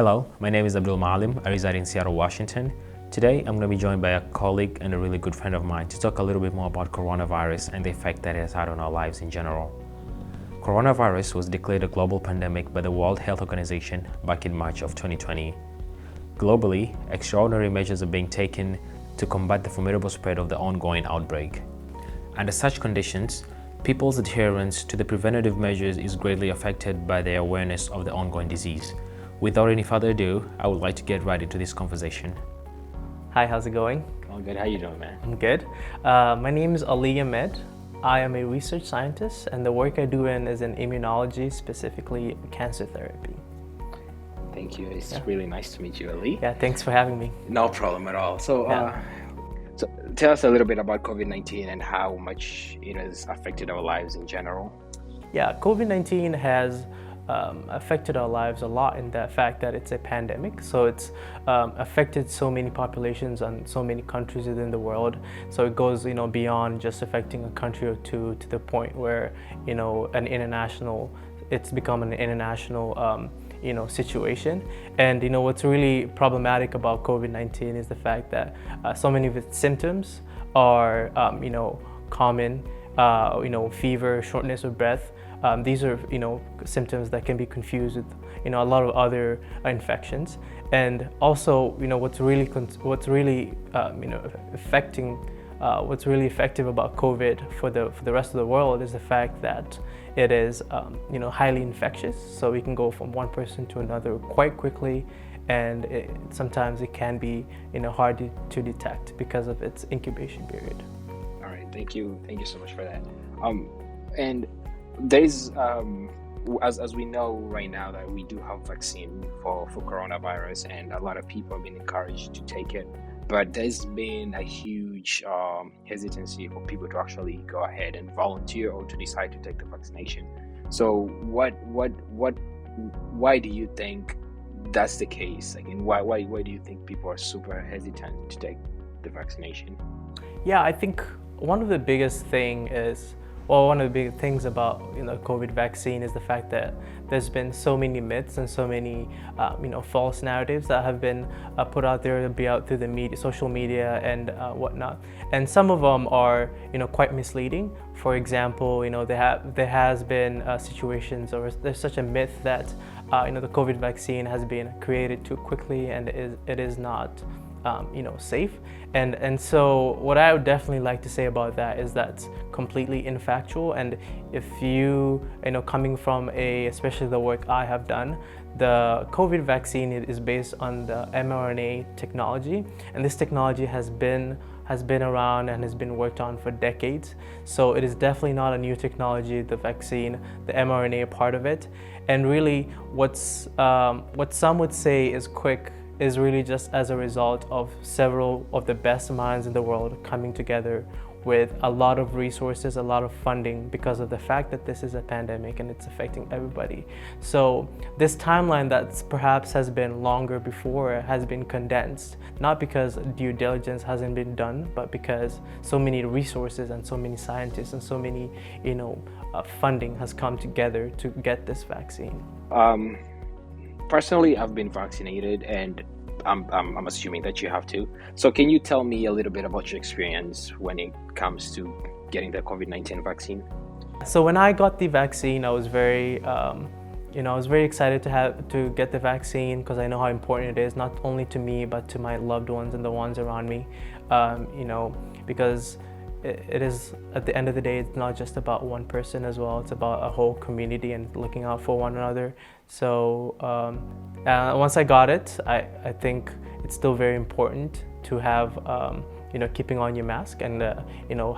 Hello, my name is Abdul Maalim. I reside in Seattle, Washington. Today, I'm going to be joined by a colleague and a really good friend of mine to talk a little bit more about coronavirus and the effect that it has had on our lives in general. Coronavirus was declared a global pandemic by the World Health Organization back in March of 2020. Globally, extraordinary measures are being taken to combat the formidable spread of the ongoing outbreak. Under such conditions, people's adherence to the preventative measures is greatly affected by their awareness of the ongoing disease. Without any further ado, I would like to get right into this conversation. Hi, how's it going? All good. How you doing, man? I'm good. My name is Ahmed. I am a research scientist, and the work I do is in immunology, specifically cancer therapy. Thank you. It's really nice to meet you, Ali. Yeah, thanks for having me. No problem at all. So tell us a little bit about COVID-19 and how much it has affected our lives in general. Yeah, COVID-19 has affected our lives a lot in the fact that it's a pandemic. So it's affected so many populations and so many countries within the world. So it goes, beyond just affecting a country or two to the point where, it's become an international, situation. And, what's really problematic about COVID-19 is the fact that so many of its symptoms are, common, fever, shortness of breath. These are, symptoms that can be confused with, a lot of other infections. And also, what's really effective about COVID for the rest of the world is the fact that it is, highly infectious. So we can go from one person to another quite quickly, and sometimes it can be, hard to detect because of its incubation period. All right, thank you so much for that. And there's as we know right now that we do have vaccine for coronavirus, and a lot of people have been encouraged to take it, but there's been a huge hesitancy for people to actually go ahead and volunteer or to decide to take the vaccination. So why do you think that's the case? And why do you think people are super hesitant to take the vaccination? Yeah, I think one of the big things about COVID vaccine is the fact that there's been so many myths and so many false narratives that have been put out there through the media, social media, and whatnot. And some of them are quite misleading. For example, there has been situations, or there's such a myth that the COVID vaccine has been created too quickly and it is not safe. And so what I would definitely like to say about that is that's completely infactual. And if you coming from especially the work I have done, the COVID vaccine is based on the mRNA technology, and this technology has been around and has been worked on for decades. So it is definitely not a new technology, the vaccine, the mRNA part of it. And really what some would say is quick is really just as a result of several of the best minds in the world coming together with a lot of resources, a lot of funding, because of the fact that this is a pandemic and it's affecting everybody. So this timeline that perhaps has been longer before has been condensed, not because due diligence hasn't been done, but because so many resources and so many scientists and so many funding has come together to get this vaccine. Personally, I've been vaccinated, and I'm assuming that you have too. So can you tell me a little bit about your experience when it comes to getting the COVID-19 vaccine? So when I got the vaccine, I was very excited to get the vaccine, because I know how important it is, not only to me but to my loved ones and the ones around me. Because it is, at the end of the day, it's not just about one person as well. It's about a whole community and looking out for one another. So once I got it, I think it's still very important to have keeping on your mask and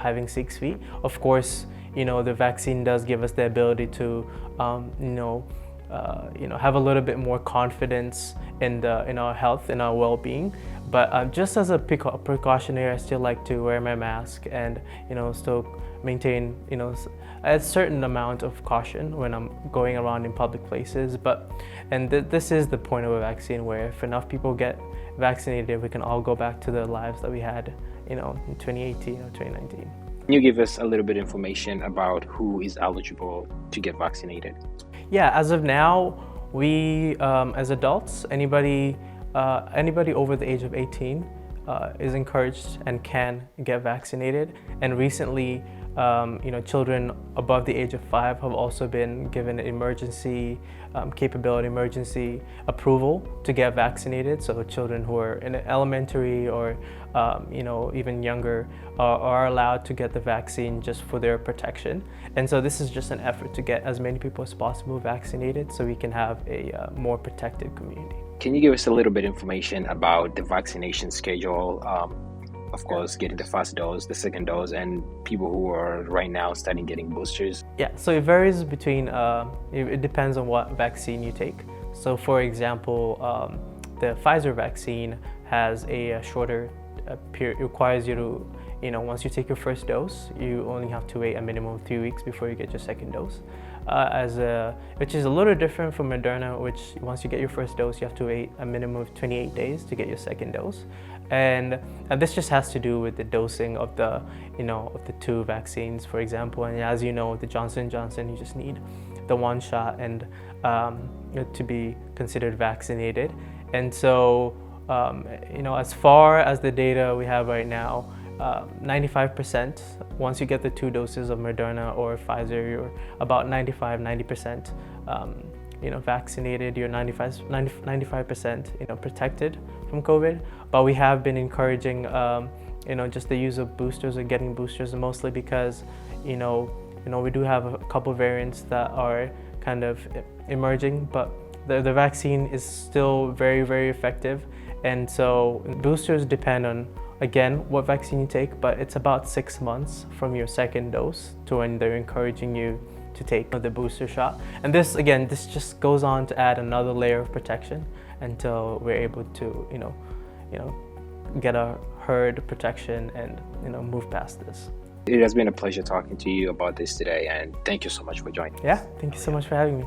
having 6 feet. Of course, the vaccine does give us the ability to have a little bit more confidence in our health and our well-being. But just as a precautionary, I still like to wear my mask and still maintain a certain amount of caution when I'm going around in public places. This is the point of a vaccine, where if enough people get vaccinated, we can all go back to the lives that we had in 2018 or 2019. Can you give us a little bit of information about who is eligible to get vaccinated? Yeah, as of now, We, as adults, anybody over the age of 18 is encouraged and can get vaccinated. And recently, children above the age of 5 have also been given emergency approval to get vaccinated. So children who are in elementary or even younger are allowed to get the vaccine just for their protection. And so this is just an effort to get as many people as possible vaccinated so we can have a more protected community. Can you give us a little bit of information about the vaccination schedule? Of course, getting the first dose, the second dose, and people who are right now starting getting boosters? Yeah, so it varies between, it depends on what vaccine you take. So for example, the Pfizer vaccine has a shorter period, it requires you to, once you take your first dose, you only have to wait a minimum of 3 weeks before you get your second dose. Which is a little different from Moderna, which once you get your first dose, you have to wait a minimum of 28 days to get your second dose. And this just has to do with the dosing of the two vaccines, for example. And as you know, the Johnson & Johnson, you just need the one shot and to be considered vaccinated. And so, as far as the data we have right now, 95%, once you get the 2 doses of Moderna or Pfizer, you're about 90% vaccinated, you're 95% protected from COVID. But we have been encouraging just the use of boosters or getting boosters, mostly because we do have a couple variants that are kind of emerging, but the vaccine is still very, very effective. And so boosters depend on, again, what vaccine you take, but it's about 6 months from your second dose to when they're encouraging you to take the booster shot. And this just goes on to add another layer of protection until we're able to, get a herd protection and, move past this. It has been a pleasure talking to you about this today, and thank you so much for joining. Yeah, thank you so much for having me.